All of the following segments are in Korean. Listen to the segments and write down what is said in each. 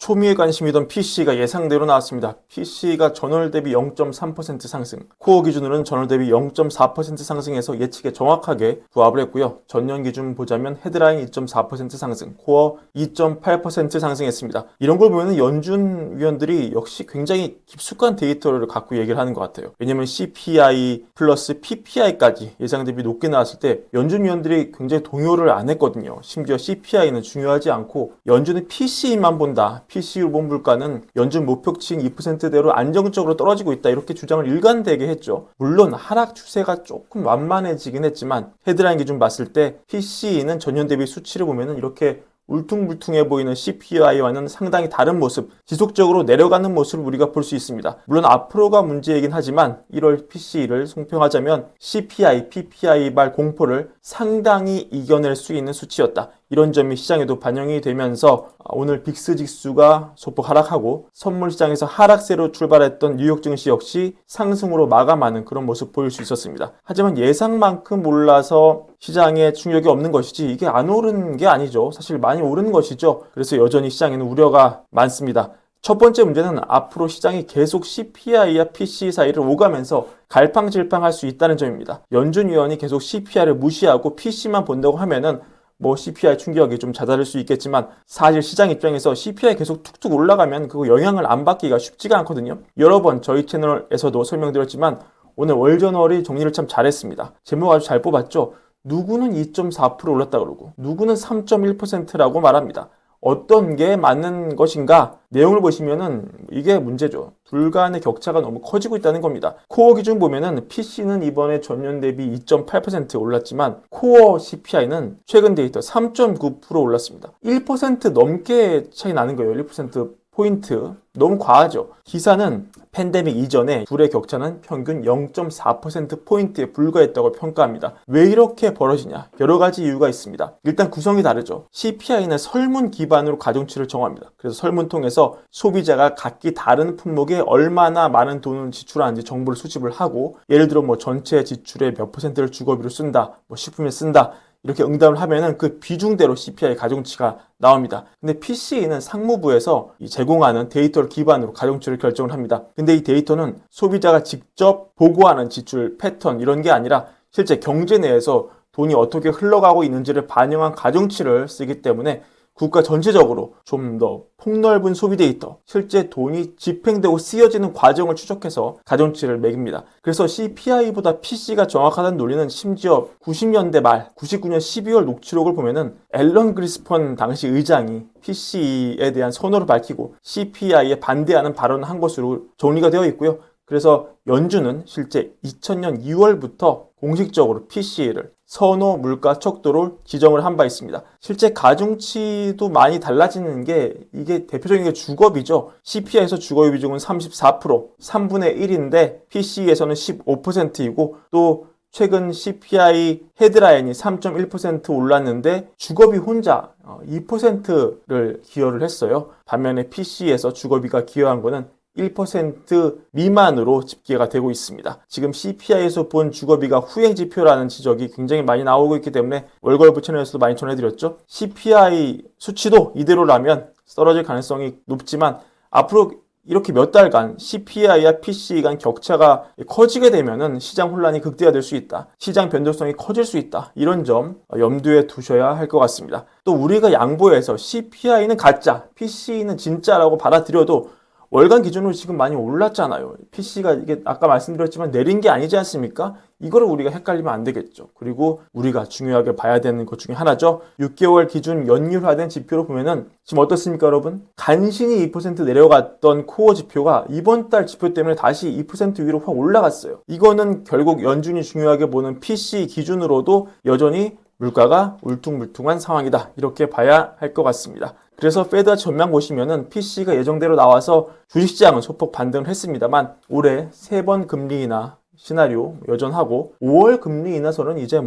초미의 관심이던 PC가 예상대로 나왔습니다. PC가 전월 대비 0.3% 상승, 코어 기준으로는 전월 대비 0.4% 상승해서 예측에 정확하게 부합을 했고요. 전년 기준 보자면 헤드라인 2.4% 상승, 코어 2.8% 상승했습니다. 이런 걸 보면 연준 위원들이 역시 굉장히 깊숙한 데이터를 갖고 얘기를 하는 것 같아요. 왜냐면 CPI 플러스 PPI까지 예상 대비 높게 나왔을 때 연준 위원들이 굉장히 동요를 안 했거든요. 심지어 CPI는 중요하지 않고 연준은 PC만 본다. PC 유보 물가는 연준 목표치인 2%대로 안정적으로 떨어지고 있다. 이렇게 주장을 일관되게 했죠. 물론 하락 추세가 조금 완만해지긴 했지만 헤드라인 기준 봤을 때 PC는 전년 대비 수치를 보면은 이렇게 울퉁불퉁해 보이는 CPI와는 상당히 다른 모습, 지속적으로 내려가는 모습을 우리가 볼 수 있습니다. 물론 앞으로가 문제이긴 하지만 1월 PC를 총평하자면 CPI, PPI발 공포를 상당히 이겨낼 수 있는 수치였다. 이런 점이 시장에도 반영이 되면서 오늘 빅스 지수가 소폭 하락하고 선물 시장에서 하락세로 출발했던 뉴욕 증시 역시 상승으로 마감하는 그런 모습 보일 수 있었습니다. 하지만 예상만큼 올라서 시장에 충격이 없는 것이지 이게 안 오른 게 아니죠. 사실 많이 오른 것이죠. 그래서 여전히 시장에는 우려가 많습니다. 첫 번째 문제는 앞으로 시장이 계속 CPI와 PC 사이를 오가면서 갈팡질팡할 수 있다는 점입니다. 연준 위원이 계속 CPI를 무시하고 PC만 본다고 하면은 CPI 충격이 좀 잦아들 수 있겠지만 사실 시장 입장에서 CPI 계속 툭툭 올라가면 그거 영향을 안 받기가 쉽지가 않거든요. 여러 번 저희 채널에서도 설명드렸지만 오늘 월저널이 정리를 참 잘했습니다. 제목 아주 잘 뽑았죠. 누구는 2.4% 올랐다 그러고 누구는 3.1%라고 말합니다. 어떤 게 맞는 것인가? 내용을 보시면은 이게 문제죠. 둘 간의 격차가 너무 커지고 있다는 겁니다. 코어 기준 보면은 PC는 이번에 전년 대비 2.8% 올랐지만 코어 CPI는 최근 데이터 3.9% 올랐습니다. 1% 넘게 차이 나는 거예요. 1% 포인트. 너무 과하죠. 기사는 팬데믹 이전에 둘의 격차는 평균 0.4%포인트에 불과했다고 평가합니다. 왜 이렇게 벌어지냐? 여러 가지 이유가 있습니다. 일단 구성이 다르죠. CPI는 설문 기반으로 가중치를 정합니다. 그래서 설문 통해서 소비자가 각기 다른 품목에 얼마나 많은 돈을 지출하는지 정보를 수집을 하고 예를 들어 전체 지출의 몇 퍼센트를 주거비로 쓴다, 식품에 쓴다 이렇게 응답을 하면은 그 비중대로 CPI 가중치가 나옵니다. 근데 PC는 상무부에서 제공하는 데이터를 기반으로 가중치를 결정을 합니다. 근데 이 데이터는 소비자가 직접 보고하는 지출 패턴 이런 게 아니라 실제 경제 내에서 돈이 어떻게 흘러가고 있는지를 반영한 가중치를 쓰기 때문에 국가 전체적으로 좀 더 폭넓은 소비 데이터, 실제 돈이 집행되고 쓰여지는 과정을 추적해서 가중치를 매깁니다. 그래서 CPI보다 PC가 정확하다는 논리는 심지어 90년대 말, 99년 12월 녹취록을 보면은 앨런 그리스펀 당시 의장이 PC에 대한 선호를 밝히고 CPI에 반대하는 발언을 한 것으로 정리가 되어 있고요. 그래서 연준은 실제 2000년 2월부터 공식적으로 PC를 선호 물가 척도로 지정을 한 바 있습니다. 실제 가중치도 많이 달라지는 게 이게 대표적인 게 주거비죠. CPI에서 주거비 비중은 34%, 3분의 1인데 PC에서는 15%이고 또 최근 CPI 헤드라인이 3.1% 올랐는데 주거비 혼자 2%를 기여를 했어요. 반면에 PC에서 주거비가 기여한 거는 1% 미만으로 집계가 되고 있습니다. 지금 CPI에서 본 주거비가 후행 지표라는 지적이 굉장히 많이 나오고 있기 때문에 월걸부 채널에서도 많이 전해드렸죠. CPI 수치도 이대로라면 떨어질 가능성이 높지만 앞으로 이렇게 몇 달간 CPI와 PC 간 격차가 커지게 되면은 시장 혼란이 극대화될 수 있다. 시장 변동성이 커질 수 있다. 이런 점 염두에 두셔야 할 것 같습니다. 또 우리가 양보해서 CPI는 가짜, PC는 진짜라고 받아들여도 월간 기준으로 지금 많이 올랐잖아요. PC가 이게 아까 말씀드렸지만 내린 게 아니지 않습니까? 이거를 우리가 헷갈리면 안 되겠죠. 그리고 우리가 중요하게 봐야 되는 것 중에 하나죠. 6개월 기준 연율화된 지표로 보면은 지금 어떻습니까, 여러분? 간신히 2% 내려갔던 코어 지표가 이번 달 지표 때문에 다시 2% 위로 확 올라갔어요. 이거는 결국 연준이 중요하게 보는 PC 기준으로도 여전히 물가가 울퉁불퉁한 상황이다. 이렇게 봐야 할 것 같습니다. 그래서 페드 전망 보시면은 PC가 예정대로 나와서 주식시장은 소폭 반등을 했습니다만 올해 3번 금리 인하 시나리오 여전하고 5월 금리 인하선은 이제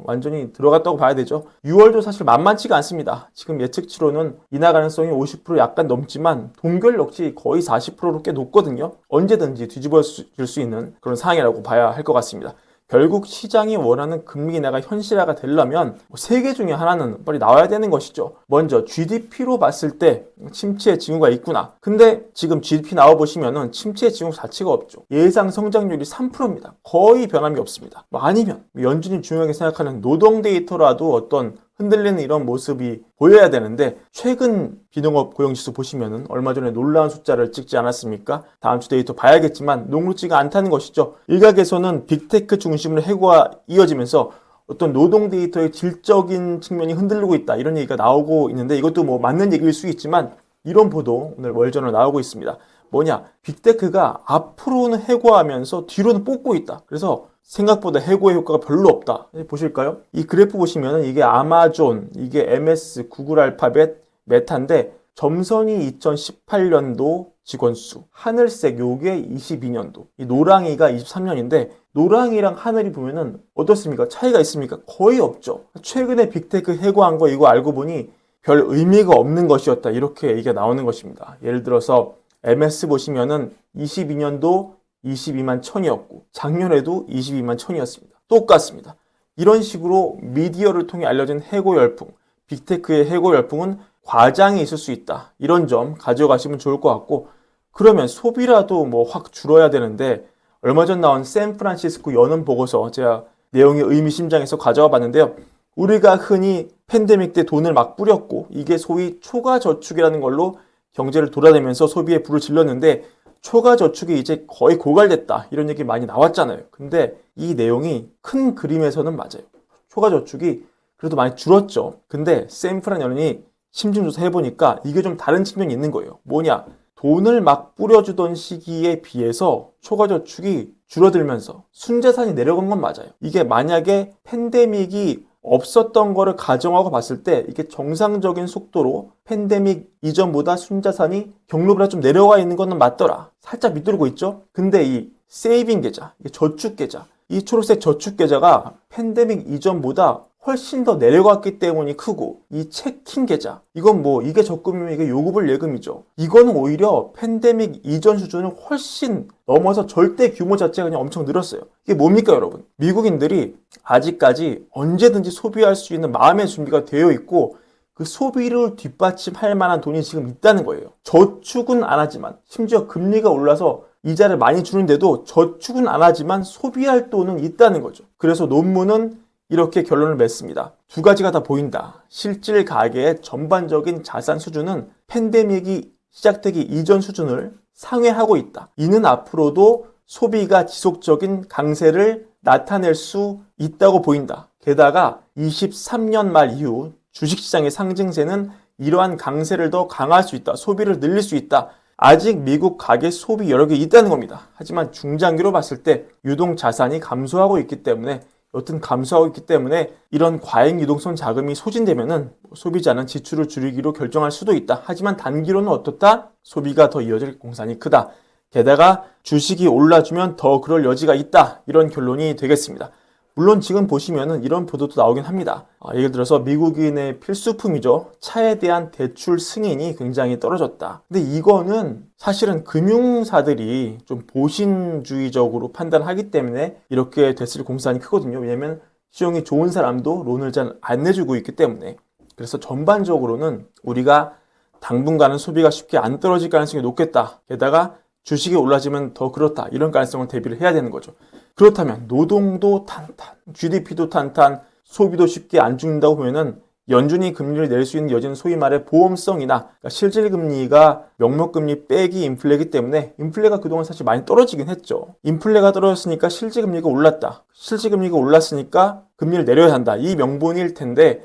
완전히 들어갔다고 봐야 되죠. 6월도 사실 만만치가 않습니다. 지금 예측치로는 인하 가능성이 50% 약간 넘지만 동결 역시 거의 40%로 꽤 높거든요. 언제든지 뒤집어질 수 있는 그런 상황이라고 봐야 할 것 같습니다. 결국 시장이 원하는 금리 인하가 현실화가 되려면 세 개 중에 하나는 빨리 나와야 되는 것이죠. 먼저 GDP로 봤을 때 침체의 징후가 있구나. 근데 지금 GDP 나와보시면은 침체의 징후 자체가 없죠. 예상 성장률이 3%입니다. 거의 변함이 없습니다. 아니면 연준이 중요하게 생각하는 노동 데이터라도 어떤 흔들리는 이런 모습이 보여야 되는데, 최근 비농업 고용지수 보시면은 얼마 전에 놀라운 숫자를 찍지 않았습니까? 다음 주 데이터 봐야겠지만 녹록지가 않다는 것이죠. 일각에서는 빅테크 중심으로 해고가 이어지면서 어떤 노동 데이터의 질적인 측면이 흔들리고 있다, 이런 얘기가 나오고 있는데, 이것도 뭐 맞는 얘기일 수 있지만 이런 보도 오늘 월전으로 나오고 있습니다. 뭐냐, 빅테크가 앞으로는 해고하면서 뒤로는 뽑고 있다. 그래서 생각보다 해고의 효과가 별로 없다. 보실까요? 이 그래프 보시면 이게 아마존, 이게 MS, 구글 알파벳, 메타인데 점선이 2018년도 직원 수, 하늘색 요게 22년도, 이 노랑이가 23년인데 노랑이랑 하늘이 보면은 어떻습니까? 차이가 있습니까? 거의 없죠. 최근에 빅테크 해고한 거 이거 알고 보니 별 의미가 없는 것이었다, 이렇게 얘기가 나오는 것입니다. 예를 들어서 MS 보시면은 22년도 22만 1000이었고 작년에도 22만 1000이었습니다. 똑같습니다. 이런 식으로 미디어를 통해 알려진 해고 열풍, 빅테크의 해고 열풍은 과장이 있을 수 있다. 이런 점 가져가시면 좋을 것 같고, 그러면 소비라도 뭐 확 줄어야 되는데, 얼마 전 나온 샌프란시스코 연은 보고서 제가 내용이 의미심장해서 가져와 봤는데요. 우리가 흔히 팬데믹 때 돈을 막 뿌렸고 이게 소위 초과저축이라는 걸로 경제를 돌아내면서 소비에 불을 질렀는데, 초과저축이 이제 거의 고갈됐다, 이런 얘기 많이 나왔잖아요. 근데 이 내용이 큰 그림에서는 맞아요. 초과저축이 그래도 많이 줄었죠. 근데 샌프란 연은이 심층조사 해보니까 이게 좀 다른 측면이 있는 거예요. 뭐냐, 돈을 막 뿌려주던 시기에 비해서 초과저축이 줄어들면서 순자산이 내려간 건 맞아요. 이게 만약에 팬데믹이 없었던 거를 가정하고 봤을 때 이게 정상적인 속도로 팬데믹 이전보다 순자산이 경로보다 좀 내려가 있는 거는 맞더라. 살짝 밑돌고 있죠? 근데 이 세이빙 계좌, 저축 계좌, 이 초록색 저축 계좌가 팬데믹 이전보다 훨씬 더 내려갔기 때문이 크고, 이 체킹 계좌, 이건 뭐 이게 적금이면 이게 요구불 예금이죠. 이거는 오히려 팬데믹 이전 수준을 훨씬 넘어서 절대 규모 자체가 그냥 엄청 늘었어요. 이게 뭡니까 여러분? 미국인들이 아직까지 언제든지 소비할 수 있는 마음의 준비가 되어 있고 그 소비를 뒷받침할 만한 돈이 지금 있다는 거예요. 저축은 안 하지만, 심지어 금리가 올라서 이자를 많이 주는데도 저축은 안 하지만 소비할 돈은 있다는 거죠. 그래서 논문은 이렇게 결론을 맺습니다. 두 가지가 다 보인다. 실질 가계의 전반적인 자산 수준은 팬데믹이 시작되기 이전 수준을 상회하고 있다. 이는 앞으로도 소비가 지속적인 강세를 나타낼 수 있다고 보인다. 게다가 23년 말 이후 주식시장의 상승세는 이러한 강세를 더 강화할 수 있다. 소비를 늘릴 수 있다. 아직 미국 가계 소비 여력이 있다는 겁니다. 하지만 중장기로 봤을 때 유동 자산이 감소하고 있기 때문에, 여튼 감소하고 있기 때문에 이런 과잉 유동성 자금이 소진되면은 소비자는 지출을 줄이기로 결정할 수도 있다. 하지만 단기로는 어떻다? 소비가 더 이어질 공산이 크다. 게다가 주식이 올라주면 더 그럴 여지가 있다. 이런 결론이 되겠습니다. 물론 지금 보시면은 이런 보도도 나오긴 합니다. 예를 들어서 미국인의 필수품이죠. 차에 대한 대출 승인이 굉장히 떨어졌다. 근데 이거는 사실은 금융사들이 좀 보신주의적으로 판단하기 때문에 이렇게 됐을 공산이 크거든요. 왜냐면 시용이 좋은 사람도 론을 잘 안 내주고 있기 때문에. 그래서 전반적으로는 우리가 당분간은 소비가 쉽게 안 떨어질 가능성이 높겠다. 게다가 주식이 올라지면 더 그렇다. 이런 가능성을 대비를 해야 되는 거죠. 그렇다면 노동도 탄탄, GDP도 탄탄, 소비도 쉽게 안 죽는다고 보면은 연준이 금리를 낼 수 있는 여지는 소위 말해 보험성이나, 그러니까 실질금리가 명목금리 빼기 인플레이기 때문에 인플레가 그동안 사실 많이 떨어지긴 했죠. 인플레가 떨어졌으니까 실질금리가 올랐다. 실질금리가 올랐으니까 금리를 내려야 한다. 이 명분일 텐데,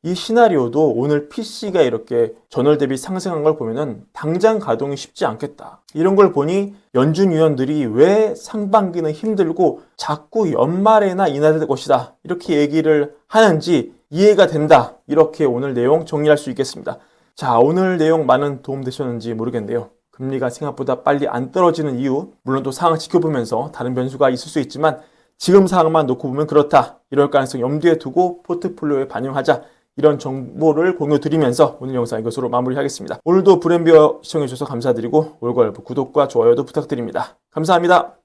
이 시나리오도 오늘 PC가 이렇게 전월 대비 상승한 걸 보면은 당장 가동이 쉽지 않겠다. 이런 걸 보니 연준 위원들이 왜 상반기는 힘들고 자꾸 연말에나 인하될 것이다, 이렇게 얘기를 하는지 이해가 된다. 이렇게 오늘 내용 정리할 수 있겠습니다. 자, 오늘 내용 많은 도움 되셨는지 모르겠는데요. 금리가 생각보다 빨리 안 떨어지는 이유, 물론 또 상황 지켜보면서 다른 변수가 있을 수 있지만 지금 상황만 놓고 보면 그렇다. 이럴 가능성 염두에 두고 포트폴리오에 반영하자. 이런 정보를 공유드리면서 오늘 영상 이것으로 마무리하겠습니다. 오늘도 브랜비어 시청해주셔서 감사드리고 올걸부 구독과 좋아요도 부탁드립니다. 감사합니다.